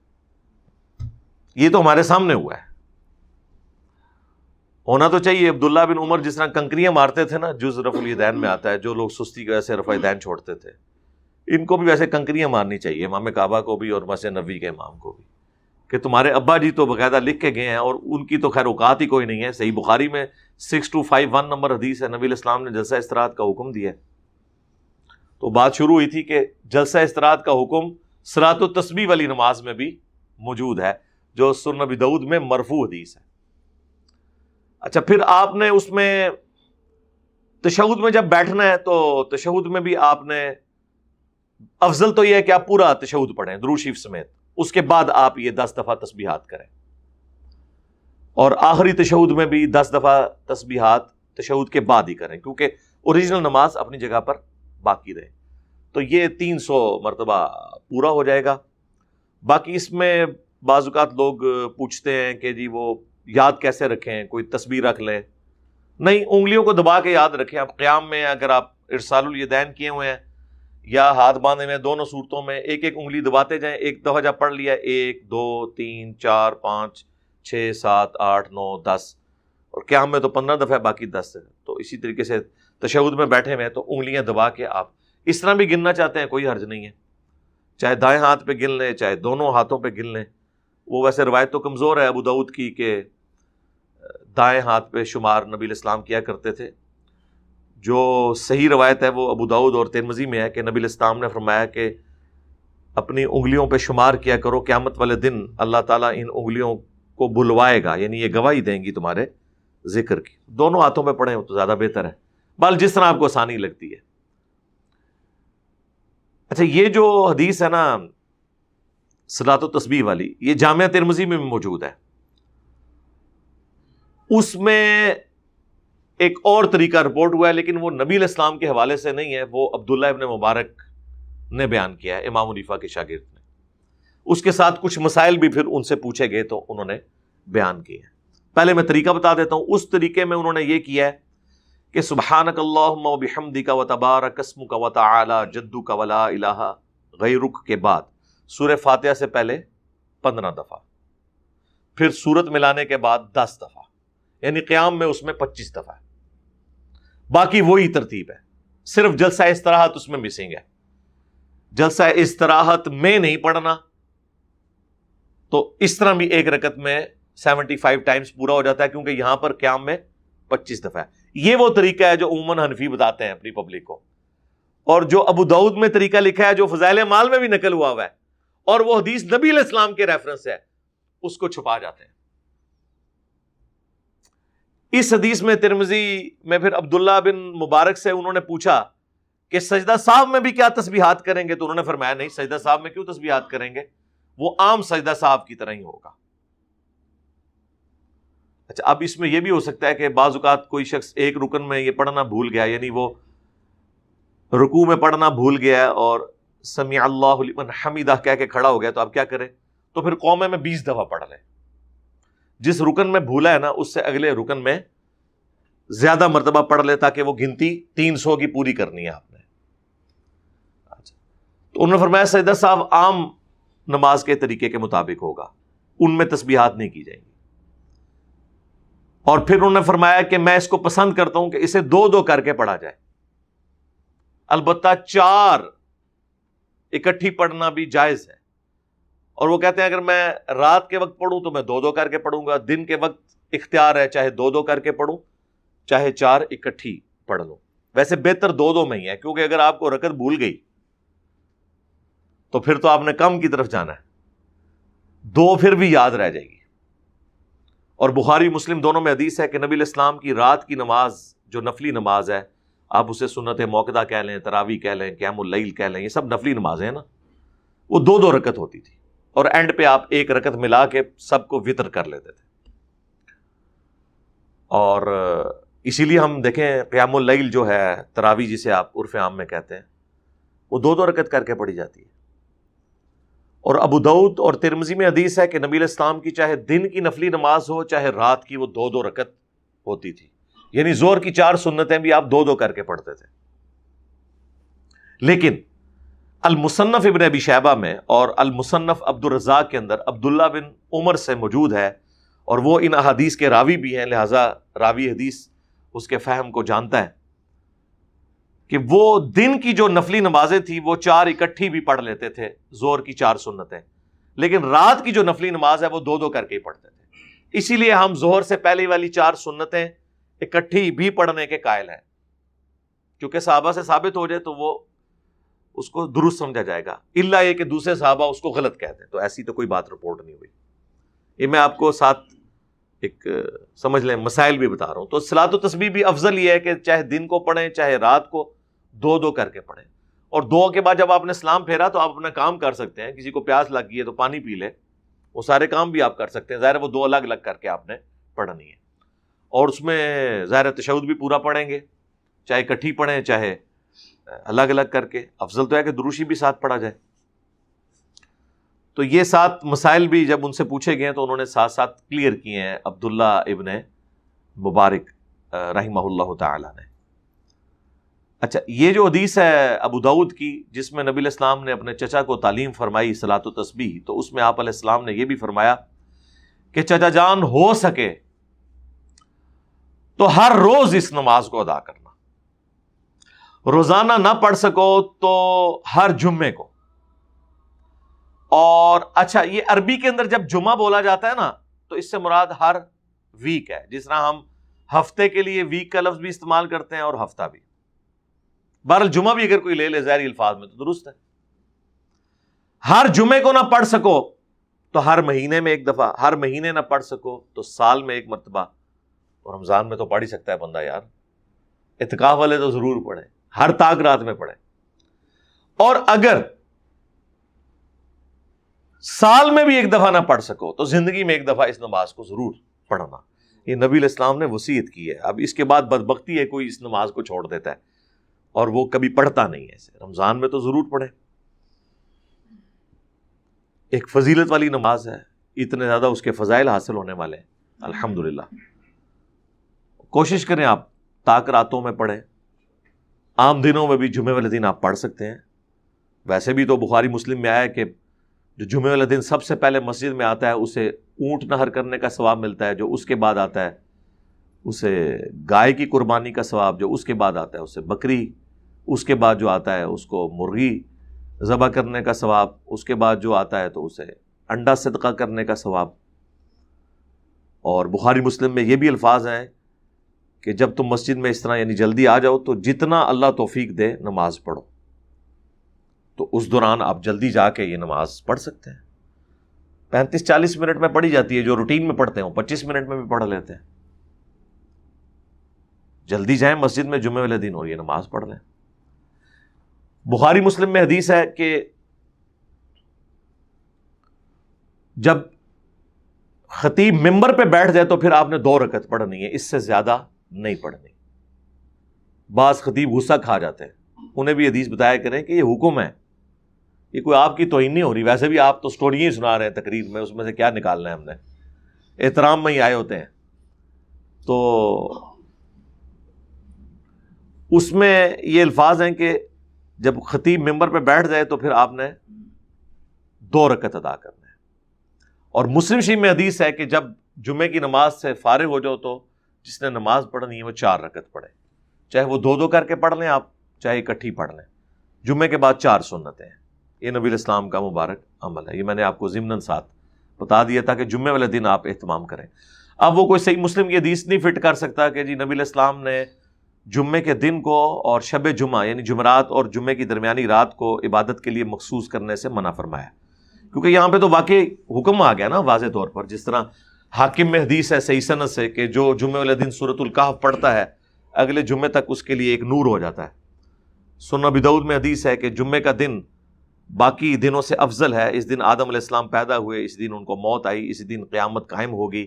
یہ تو ہمارے سامنے ہوا ہے. ہونا تو چاہیے. عبداللہ بن عمر جس طرح کنکریاں مارتے تھے نا, جز رفع الیدین میں آتا ہے, جو لوگ سستی کی وجہ سے رفع الیدین چھوڑتے تھے, ان کو بھی ویسے کنکریاں مارنی چاہیے, امام کعبہ کو بھی اور مسجد نبوی کے امام کو بھی, کہ تمہارے ابا جی تو باقاعدہ لکھ کے گئے ہیں, اور ان کی تو خیر اوقات ہی کوئی نہیں ہے. صحیح بخاری میں 6251 نمبر حدیث ہے, نبی علیہ السلام نے جلسہ استراحت کا حکم دیا. تو بات شروع ہوئی تھی کہ جلسہ استراحت کا حکم صلاۃ التسبیح والی نماز میں بھی موجود ہے, جو سنن ابی داؤد میں مرفوع حدیث ہے. اچھا, پھر آپ نے اس میں تشہد میں جب بیٹھنا ہے تو تشہد میں بھی آپ نے, افضل تو یہ ہے کہ آپ پورا تشہد پڑھیں درود شریف سمیت, اس کے بعد آپ یہ 10 دفعہ تسبیحات کریں, اور آخری تشہد میں بھی 10 دفعہ تسبیحات تشہد کے بعد ہی کریں, کیونکہ اوریجنل نماز اپنی جگہ پر باقی رہے. تو یہ 300 مرتبہ پورا ہو جائے گا. باقی اس میں بعض اوقات لوگ پوچھتے ہیں کہ جی وہ یاد کیسے رکھیں, کوئی تسبیح رکھ لیں. نہیں, انگلیوں کو دبا کے یاد رکھیں. آپ قیام میں اگر آپ ارسال الیدین کیے ہوئے ہیں یا ہاتھ باندھے ہوئے ہیں, دونوں صورتوں میں ایک ایک انگلی دباتے جائیں. ایک دفعہ جب پڑھ لیا 1 2 3 4 5 6 7 8 9 10, اور قیام میں تو 15 دفعہ, باقی 10 ہے. تو اسی طریقے سے تشہد میں بیٹھے ہوئے ہیں تو انگلیاں دبا کے آپ اس طرح بھی گننا چاہتے ہیں, کوئی حرج نہیں ہے. چاہے دائیں ہاتھ پہ گن لیں, چاہے دونوں ہاتھوں پہ گن لیں. وہ ویسے روایت تو کمزور ہے ابو داؤد کی کہ دائیں ہاتھ پہ شمار نبی علیہ السلام کیا کرتے تھے. جو صحیح روایت ہے وہ ابو داؤد اور ترمذی میں ہے کہ نبی علیہ السلام نے فرمایا کہ اپنی انگلیوں پہ شمار کیا کرو, قیامت والے دن اللہ تعالیٰ ان انگلیوں کو بلوائے گا, یعنی یہ گواہی دیں گی تمہارے ذکر کی. دونوں ہاتھوں پہ پڑھیں تو زیادہ بہتر ہے, بال جس طرح آپ کو آسانی لگتی ہے. اچھا, یہ جو حدیث ہے نا صلاۃ التسبیح والی, یہ جامعہ ترمذی میں بھی موجود ہے. اس میں ایک اور طریقہ رپورٹ ہوا ہے, لیکن وہ نبی علیہ السلام کے حوالے سے نہیں ہے, وہ عبداللہ ابن مبارک نے بیان کیا ہے, امام حنیفہ کے شاگرد نے. اس کے ساتھ کچھ مسائل بھی پھر ان سے پوچھے گئے تو انہوں نے بیان کیے ہیں. پہلے میں طریقہ بتا دیتا ہوں. اس طریقے میں انہوں نے یہ کیا ہے کہ سبحانک اللہم و بحمدک و تبارک اسمک و تعالی جدک و لا الہ غیرک کے بعد سورہ فاتحہ سے پہلے 15 دفعہ, پھر سورت ملانے کے بعد 10 دفعہ, یعنی قیام میں اس میں 25 دفعہ. باقی وہی ترتیب ہے, صرف جلسہ استراحت اس میں مسنگ ہے. جلسہ استراحت میں نہیں پڑھنا, تو اس طرح بھی ایک رکعت میں 75 ٹائمز پورا ہو جاتا ہے, کیونکہ یہاں پر قیام میں 25 دفعہ ہے. یہ وہ طریقہ ہے جو عموماً حنفی بتاتے ہیں اپنی پبلک کو, اور جو ابو داؤد میں طریقہ لکھا ہے جو فضائل مال میں بھی نقل ہوا ہے, اور وہ حدیث نبی علیہ السلام کے ریفرنس ہے, اس کو چھپا جاتے ہیں. اس حدیث میں ترمذی میں پھر عبداللہ بن مبارک سے انہوں نے پوچھا کہ سجدہ صاحب میں بھی کیا تسبیحات کریں گے, تو انہوں نے فرمایا نہیں, سجدہ صاحب میں کیوں تسبیحات کریں گے, وہ عام سجدہ صاحب کی طرح ہی ہوگا. اچھا، اب اس میں یہ بھی ہو سکتا ہے کہ بعض اوقات کوئی شخص ایک رکن میں یہ پڑھنا بھول گیا، یعنی وہ رکوع میں پڑھنا بھول گیا اور سمیع اللہ لمن حمیدہ کہہ کے کھڑا ہو گیا، تو اب کیا کرے؟ تو پھر قومے میں 20 دفعہ پڑھ لے. جس رکن میں بھولا ہے نا اس سے اگلے رکن میں زیادہ مرتبہ پڑھ لے، تاکہ وہ گنتی 300 کی پوری کرنی ہے آپ نے. تو انہوں نے فرمایا سجدہ صاحب عام نماز کے طریقے کے مطابق ہوگا، ان میں تسبیحات نہیں کی جائیں گی. اور پھر انہوں نے فرمایا کہ میں اس کو پسند کرتا ہوں کہ اسے 2 کر کے پڑھا جائے، البتہ 4 اکٹھی پڑھنا بھی جائز ہے. اور وہ کہتے ہیں اگر میں رات کے وقت پڑھوں تو میں 2 کر کے پڑھوں گا، دن کے وقت اختیار ہے، چاہے 2 کر کے پڑھوں چاہے 4 اکٹھی پڑھ لوں. ویسے بہتر 2 میں ہی ہے، کیونکہ اگر آپ کو رکعت بھول گئی تو پھر تو آپ نے کم کی طرف جانا ہے، 2 پھر بھی یاد رہ جائے گی. اور بخاری مسلم دونوں میں حدیث ہے کہ نبی علیہ السلام کی رات کی نماز جو نفلی نماز ہے، آپ اسے سنت موقدہ کہہ لیں، تراویح کہہ لیں، قیام اللیل کہہ لیں، یہ سب نفلی نمازیں ہیں نا، وہ 2 رکعت ہوتی تھی، اور اینڈ پہ آپ 1 رکعت ملا کے سب کو وطر کر لیتے تھے. اور اسی لیے ہم دیکھیں قیام اللیل جو ہے، تراویح جسے آپ عرف عام میں کہتے ہیں، وہ 2 رکعت کر کے پڑھی جاتی ہے. اور ابو داؤد اور ترمذی میں حدیث ہے کہ نبی علیہ السلام کی چاہے دن کی نفلی نماز ہو چاہے رات کی، وہ 2 رکعت ہوتی تھی. یعنی زور کی 4 سنتیں بھی آپ 2 کر کے پڑھتے تھے. لیکن المصنف ابن ابی شیبہ میں اور المصنف عبد الرزاق کے اندر عبداللہ بن عمر سے موجود ہے، اور وہ ان احادیث کے راوی بھی ہیں، لہٰذا راوی حدیث اس کے فہم کو جانتا ہے کہ وہ دن کی جو نفلی نمازیں تھی وہ 4 اکٹھی بھی پڑھ لیتے تھے، زور کی 4 سنتیں، لیکن رات کی جو نفلی نماز ہے وہ 2 کر کے ہی پڑھتے تھے. اسی لیے ہم ظہر سے پہلے والی 4 سنتیں اکٹھی بھی پڑھنے کے قائل ہیں، کیونکہ صحابہ سے ثابت ہو جائے تو وہ اس کو درست سمجھا جائے گا، الا یہ کہ دوسرے صحابہ اس کو غلط کہتے ہیں، تو ایسی تو کوئی بات رپورٹ نہیں ہوئی. یہ میں آپ کو ساتھ ایک سمجھ لیں مسائل بھی بتا رہا ہوں. تو صلاۃ و تسبیح بھی افضل یہ ہے کہ چاہے دن کو پڑھیں چاہے رات کو 2 کر کے پڑھیں. اور 2 کے بعد جب آپ نے سلام پھیرا تو آپ اپنا کام کر سکتے ہیں. کسی کو پیاس لگ گئی ہے تو پانی پی لے، وہ سارے کام بھی آپ کر سکتے ہیں. ظاہر ہے وہ 2 الگ الگ کر کے آپ نے پڑھنی ہے، اور اس میں ظاہر تشہد بھی پورا پڑھیں گے، چاہے اکٹھی پڑھیں چاہے الگ الگ کر کے. افضل تو ہے کہ دروشی بھی ساتھ پڑھا جائے. تو یہ 7 مسائل بھی جب ان سے پوچھے گئے تو انہوں نے ساتھ ساتھ کلیئر کیے ہیں عبداللہ ابن مبارک رحمہ اللہ تعالی نے. اچھا، یہ جو حدیث ہے ابو داؤد کی جس میں نبی علیہ السلام نے اپنے چچا کو تعلیم فرمائی صلاۃ و تسبیح، تو اس میں آپ علیہ السلام نے یہ بھی فرمایا کہ چچا جان ہو سکے تو ہر روز اس نماز کو ادا کرنا، روزانہ نہ پڑھ سکو تو ہر جمعے کو. اور اچھا، یہ عربی کے اندر جب جمعہ بولا جاتا ہے نا تو اس سے مراد ہر ویک ہے، جس طرح ہم ہفتے کے لیے ویک کا لفظ بھی استعمال کرتے ہیں اور ہفتہ بھی. بہرحال جمعہ بھی اگر کوئی لے لے ظاہری الفاظ میں تو درست ہے. ہر جمعے کو نہ پڑھ سکو تو ہر مہینے میں 1 دفعہ، ہر مہینے نہ پڑھ سکو تو سال میں 1 مرتبہ. اور رمضان میں تو پڑھ ہی سکتا ہے بندہ یار، اعتکاف والے تو ضرور پڑھیں، ہر تاک رات میں پڑھیں. اور اگر سال میں بھی 1 دفعہ نہ پڑھ سکو تو زندگی میں 1 دفعہ اس نماز کو ضرور پڑھنا. یہ نبی علیہ السلام نے وصیت کی ہے. اب اس کے بعد بدبختی ہے کوئی اس نماز کو چھوڑ دیتا ہے اور وہ کبھی پڑھتا نہیں ہے. اسے رمضان میں تو ضرور پڑھے، ایک فضیلت والی نماز ہے، اتنے زیادہ اس کے فضائل حاصل ہونے والے ہیں الحمدللہ. کوشش کریں آپ تاک راتوں میں پڑھیں. عام دنوں میں بھی جمعے والے دن آپ پڑھ سکتے ہیں. ویسے بھی تو بخاری مسلم میں آیا ہے کہ جو جمعے والے دن سب سے پہلے مسجد میں آتا ہے اسے اونٹ نہر کرنے کا ثواب ملتا ہے، جو اس کے بعد آتا ہے اسے گائے کی قربانی کا ثواب، جو اس کے بعد آتا ہے اسے بکری، اس کے بعد جو آتا ہے اس کو مرغی ذبح کرنے کا ثواب، اس کے بعد جو آتا ہے تو اسے انڈا صدقہ کرنے کا ثواب. اور بخاری مسلم میں یہ بھی الفاظ ہیں کہ جب تم مسجد میں اس طرح یعنی جلدی آ جاؤ تو جتنا اللہ توفیق دے نماز پڑھو. تو اس دوران آپ جلدی جا کے یہ نماز پڑھ سکتے ہیں. 35-40 منٹ میں پڑھی جاتی ہے، جو روٹین میں پڑھتے ہیں 25 منٹ میں بھی پڑھ لیتے ہیں. جلدی جائیں مسجد میں جمعے والے دن اور یہ نماز پڑھ لیں. بخاری مسلم میں حدیث ہے کہ جب خطیب ممبر پہ بیٹھ جائے تو پھر آپ نے 2 رکعت پڑھنی ہے، اس سے زیادہ نہیں پڑھنی۔ بعض خطیب غصہ کھا جاتے ہیں، انہیں بھی حدیث بتایا کریں کہ یہ حکم ہے، یہ کوئی آپ کی توہین نہیں ہو رہی، ویسے بھی آپ تو سٹوریاں ہی سنا رہے ہیں تقریر میں، اس میں سے کیا نکالنا ہے ہم نے، احترام میں ہی آئے ہوتے ہیں۔ تو اس میں یہ الفاظ ہیں کہ جب خطیب ممبر پہ بیٹھ جائے تو پھر آپ نے 2 رکعت ادا کرنا ہے۔ اور مسلم شریف میں حدیث ہے کہ جب جمعے کی نماز سے فارغ ہو جاؤ تو جس نے نماز پڑھنی ہے وہ 4 رکعت پڑھے، چاہے وہ 2 کر کے پڑھ لیں آپ، چاہے اکٹھی پڑھ لیں۔ جمعے کے بعد 4 سنتیں ہیں، یہ نبی الاسلام کا مبارک عمل ہے، یہ میں نے آپ کو ضمناً ساتھ بتا دیا تھا کہ جمعے والے دن آپ اہتمام کریں۔ اب وہ کوئی صحیح مسلم کی حدیث نہیں فٹ کر سکتا کہ جی نبی الاسلام نے جمعے کے دن کو اور شب جمعہ یعنی جمعرات اور جمعے کی درمیانی رات کو عبادت کے لیے مخصوص کرنے سے منع فرمایا، کیونکہ یہاں پہ تو واقعی حکم آ گیا نا واضح طور پر، جس طرح حاکم میں حدیث ہے صحیح سند سے کہ جو جمعے والے دن سورۃ الکہف پڑھتا ہے اگلے جمعے تک اس کے لیے ایک نور ہو جاتا ہے۔ سنن ابی داؤد میں حدیث ہے کہ جمعے کا دن باقی دنوں سے افضل ہے، اس دن آدم علیہ السلام پیدا ہوئے، اس دن ان کو موت آئی، اس دن قیامت قائم ہوگی،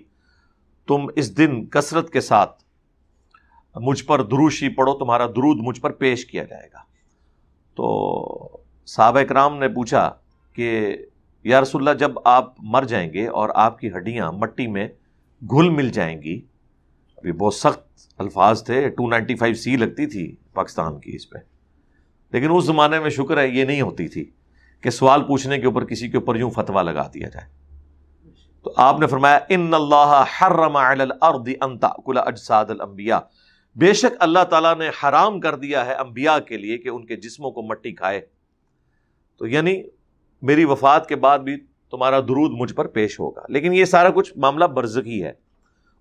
تم اس دن کثرت کے ساتھ مجھ پر درود شریف پڑھو، تمہارا درود مجھ پر پیش کیا جائے گا۔ تو صحابہ کرام نے پوچھا کہ یا رسول اللہ جب آپ مر جائیں گے اور آپ کی ہڈیاں مٹی میں گھل مل جائیں گی، ابھی بہت سخت الفاظ تھے، 295C لگتی تھی پاکستان کی اس پہ، لیکن اس زمانے میں شکر ہے یہ نہیں ہوتی تھی کہ سوال پوچھنے کے اوپر کسی کے اوپر یوں فتویٰ لگا دیا جائے۔ تو آپ نے فرمایا ان اللہ حرم علی الارض ان تأکل اجساد الانبیاء، بے شک اللہ تعالیٰ نے حرام کر دیا ہے انبیاء کے لیے کہ ان کے جسموں کو مٹی کھائے، تو یعنی میری وفات کے بعد بھی تمہارا درود مجھ پر پیش ہوگا۔ لیکن یہ سارا کچھ معاملہ برزخی ہے،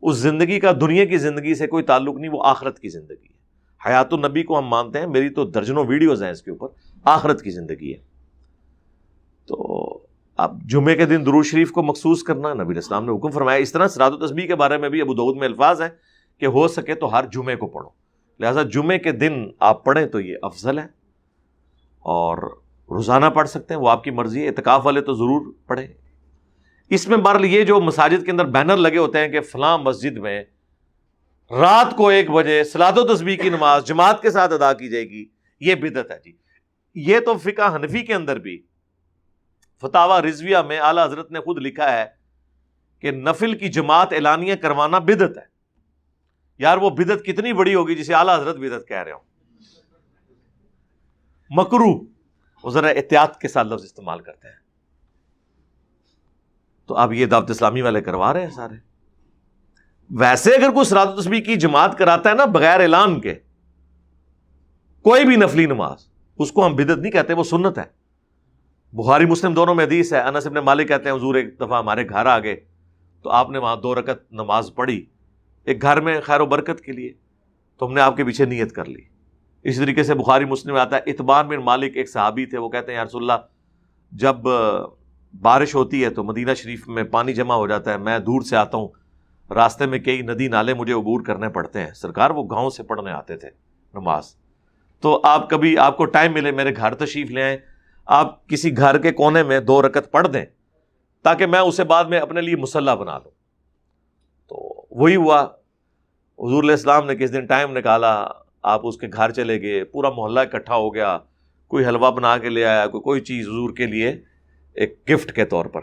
اس زندگی کا دنیا کی زندگی سے کوئی تعلق نہیں، وہ آخرت کی زندگی ہے۔ حیات النبی کو ہم مانتے ہیں، میری تو درجنوں ویڈیوز ہیں اس کے اوپر، آخرت کی زندگی ہے۔ تو اب جمعے کے دن درود شریف کو مخصوص کرنا نبی علیہ السلام نے حکم فرمایا۔ اس طرح صلاۃ و تسبیح کے بارے میں بھی ابو داؤد میں الفاظ ہیں کہ ہو سکے تو ہر جمعے کو پڑھو، لہٰذا جمعے کے دن آپ پڑھیں تو یہ افضل ہے، اور روزانہ پڑھ سکتے ہیں، وہ آپ کی مرضی ہے، اعتکاف والے تو ضرور پڑھیں۔ اس میں بہرحال یہ جو مساجد کے اندر بینر لگے ہوتے ہیں کہ فلاں مسجد میں رات کو 1 بجے صلاۃ و تسبیح کی نماز جماعت کے ساتھ ادا کی جائے گی، یہ بدعت ہے جی۔ یہ تو فقہ حنفی کے اندر بھی فتاوی رضویہ میں اعلیٰ حضرت نے خود لکھا ہے کہ نفل کی جماعت اعلانیہ کروانا بدعت ہے۔ یار وہ بدعت کتنی بڑی ہوگی جسے اعلیٰ حضرت بدعت کہہ رہے ہوں، مکروہ، وہ ذرا احتیاط کے ساتھ لفظ استعمال کرتے ہیں۔ تو اب یہ دعوت اسلامی والے کروا رہے ہیں سارے۔ ویسے اگر کوئی صلاۃ و تسبیح کی جماعت کراتا ہے نا بغیر اعلان کے کوئی بھی نفلی نماز، اس کو ہم بدعت نہیں کہتے، وہ سنت ہے۔ بخاری مسلم دونوں میں حدیث ہے، انس بن مالک کہتے ہیں حضور ایک دفعہ ہمارے گھر آ گئے تو آپ نے وہاں 2 رکعت نماز پڑھی، ایک گھر میں خیر و برکت کے لیے، تو ہم نے آپ کے پیچھے نیت کر لی۔ اس طریقے سے بخاری مسلم میں آتا ہے، اتبان بن مالک ایک صحابی تھے، وہ کہتے ہیں یا رسول اللہ جب بارش ہوتی ہے تو مدینہ شریف میں پانی جمع ہو جاتا ہے، میں دور سے آتا ہوں، راستے میں کئی ندی نالے مجھے عبور کرنے پڑتے ہیں، سرکار وہ گاؤں سے پڑھنے آتے تھے نماز، تو آپ کبھی آپ کو ٹائم ملے میرے گھر تشریف لے آئیں، آپ کسی گھر کے کونے میں 2 رکعت پڑھ دیں تاکہ میں اسے بعد میں اپنے لیے مصلی بنا لوں۔ تو وہی ہوا، حضور علیہ السلام نے کس دن ٹائم نکالا، آپ اس کے گھر چلے گئے، پورا محلہ اکٹھا ہو گیا، کوئی حلوہ بنا کے لے آیا، کوئی چیز حضور کے لیے ایک گفٹ کے طور پر۔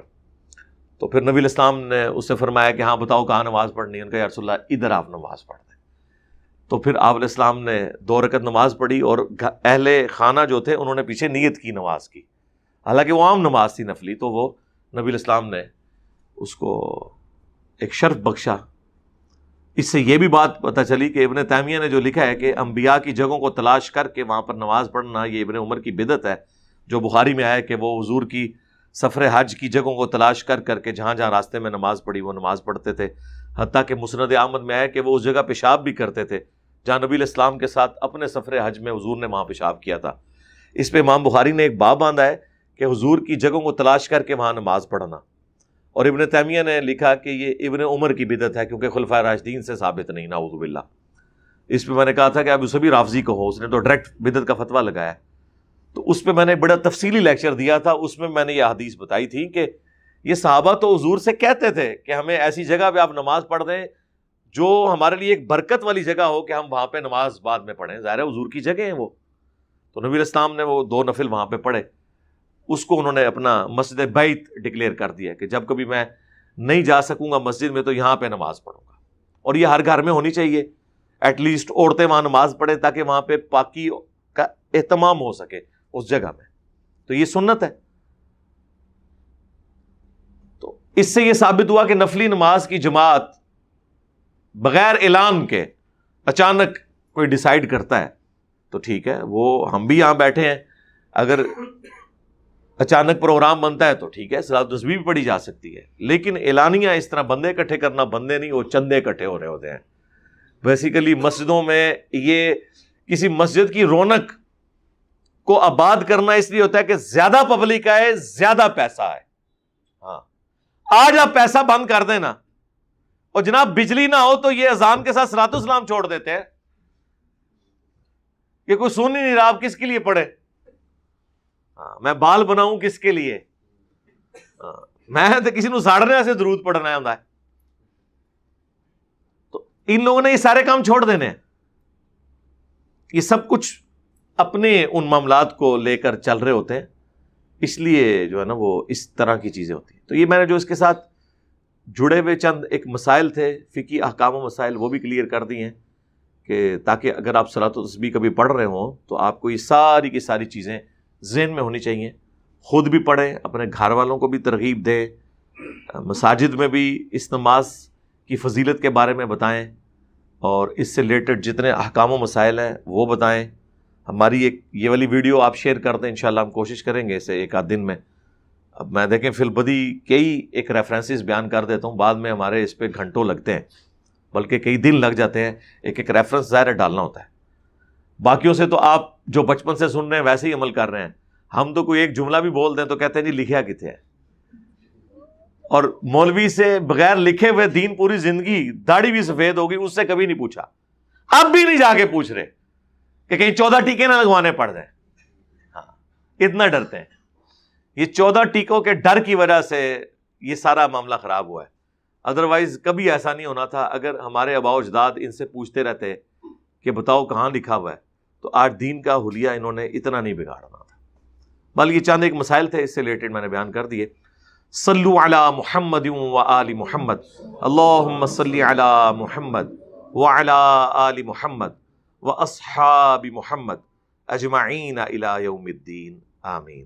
تو پھر نبی علیہ السلام نے اس سے فرمایا کہ ہاں بتاؤ کہاں نماز پڑھنی ہے، ان کا یا رسول اللہ ادھر آپ نماز پڑھ دیں۔ تو پھر آپ علیہ السلام نے 2 رکعت نماز پڑھی، اور اہل خانہ جو تھے انہوں نے پیچھے نیت کی نماز کی، حالانکہ وہ عام نماز تھی نفلی، تو وہ نبی علیہ السلام نے اس کو ایک شرف بخشا۔ اس سے یہ بھی بات پتہ چلی کہ ابن تیمیہ نے جو لکھا ہے کہ انبیاء کی جگہوں کو تلاش کر کے وہاں پر نماز پڑھنا یہ ابن عمر کی بدعت ہے، جو بخاری میں آیا کہ وہ حضور کی سفر حج کی جگہوں کو تلاش کر کر کے جہاں جہاں راستے میں نماز پڑھی وہ نماز پڑھتے تھے، حتیٰ کہ مسند احمد میں آیا کہ وہ اس جگہ پیشاب بھی کرتے تھے جہاں نبی علیہ السلام کے ساتھ اپنے سفر حج میں حضور نے وہاں پیشاب کیا تھا۔ اس پہ امام بخاری نے ایک باب باندھا ہے کہ حضور کی جگہوں کو تلاش کر کے وہاں نماز پڑھنا، اور ابن تیمیہ نے لکھا کہ یہ ابن عمر کی بدعت ہے کیونکہ خلفائے راشدین سے ثابت نہیں، نعوذ باللہ۔ اس پہ میں نے کہا تھا کہ اب اسے بھی رافضی کہو، اس نے تو ڈائریکٹ بدعت کا فتویٰ لگایا، تو اس پہ میں نے بڑا تفصیلی لیکچر دیا تھا، اس میں میں نے یہ حدیث بتائی تھی کہ یہ صحابہ تو حضور سے کہتے تھے کہ ہمیں ایسی جگہ پہ آپ نماز پڑھ دیں جو ہمارے لیے ایک برکت والی جگہ ہو کہ ہم وہاں پہ نماز بعد میں پڑھیں. ظاہر ہے حضور کی جگہ ہیں وہ, تو نبی علیہ السلام نے وہ 2 نفل وہاں پہ پڑھے. اس کو انہوں نے اپنا مسجد بیت ڈکلیئر کر دیا کہ جب کبھی میں نہیں جا سکوں گا مسجد میں تو یہاں پہ نماز پڑھوں گا. اور یہ ہر گھر میں ہونی چاہیے, ایٹ لیسٹ عورتیں وہاں نماز پڑھیں تاکہ وہاں پہ پاکی کا اہتمام ہو سکے اس جگہ میں. تو یہ سنت ہے. تو اس سے یہ ثابت ہوا کہ نفلی نماز کی جماعت بغیر اعلان کے اچانک کوئی ڈیسائیڈ کرتا ہے تو ٹھیک ہے, وہ ہم بھی یہاں بیٹھے ہیں, اگر اچانک پروگرام بنتا ہے تو ٹھیک ہے, صلاۃ تسبیح بھی پڑھی جا سکتی ہے. لیکن اعلانیہ اس طرح بندے اکٹھے کرنا, بندے نہیں, وہ چندے اکٹھے ہو رہے ہوتے ہیں. بیسیکلی مسجدوں میں یہ کسی مسجد کی رونق کو آباد کرنا اس لیے ہوتا ہے کہ زیادہ پبلک آئے, زیادہ پیسہ آئے. ہاں, آج آپ پیسہ بند کر دیں نا, اور جناب بجلی نہ ہو تو یہ اذان کے ساتھ صلاۃ السلام چھوڑ دیتے ہیں کہ کوئی سن ہی نہیں رہا, آپ کس کے لیے پڑھے. میں بال بناؤں کس کے لیے, میں تو کسی نو ساڑنے سے درود پڑھنا ہے. تو ان لوگوں نے یہ سارے کام چھوڑ دینے ہیں. یہ سب کچھ اپنے ان معاملات کو لے کر چل رہے ہوتے ہیں, اس لیے جو ہے نا وہ اس طرح کی چیزیں ہوتی ہیں. تو یہ میں نے جو اس کے ساتھ جڑے ہوئے چند ایک مسائل تھے, فقہی احکام و مسائل, وہ بھی کلیئر کر دی ہیں کہ تاکہ اگر آپ صلاۃ التسبیح کبھی پڑھ رہے ہوں تو آپ کو یہ ساری کی ساری چیزیں ذہن میں ہونی چاہیے. خود بھی پڑھیں, اپنے گھر والوں کو بھی ترغیب دیں, مساجد میں بھی اس نماز کی فضیلت کے بارے میں بتائیں, اور اس سے ریلیٹڈ جتنے احکام و مسائل ہیں وہ بتائیں. ہماری ایک یہ والی ویڈیو آپ شیئر کر دیں, انشاءاللہ ہم کوشش کریں گے اسے 1 آدھ دن میں. اب میں دیکھیں فی البدی کئی ایک ریفرنسز بیان کر دیتا ہوں, بعد میں ہمارے اس پہ گھنٹوں لگتے ہیں, بلکہ کئی دن لگ جاتے ہیں. ایک ریفرنس ظاہر ڈالنا ہوتا ہے. باقیوں سے تو آپ جو بچپن سے سن رہے ہیں ویسے ہی عمل کر رہے ہیں. ہم تو کوئی ایک جملہ بھی بول دیں تو کہتے ہیں جی لکھیا کتنے ہے, اور مولوی سے بغیر لکھے ہوئے دین پوری زندگی, داڑھی بھی سفید ہوگی, اس سے کبھی نہیں پوچھا. اب بھی نہیں جا کے پوچھ رہے کہ کہیں 14 ٹیکے نہ لگوانے پڑ جائیں. ہاں, اتنا ڈرتے ہیں. یہ 14 ٹیکوں کے ڈر کی وجہ سے یہ سارا معاملہ خراب ہوا ہے. ادروائز کبھی ایسا نہیں ہونا تھا. اگر ہمارے آباء و اجداد ان سے پوچھتے رہتے کہ بتاؤ کہاں لکھا ہوا ہے, تو آج دین کا حلیہ انہوں نے اتنا نہیں بگاڑنا تھا. بلکہ یہ چند ایک مسائل تھے, اس سے ریلیٹڈ میں نے بیان کر دیے. صلو علی محمد و آل محمد, اللہم صلی علی محمد وعلی آل محمد و اصحاب محمد اجمعین الی یوم الدین, آمین.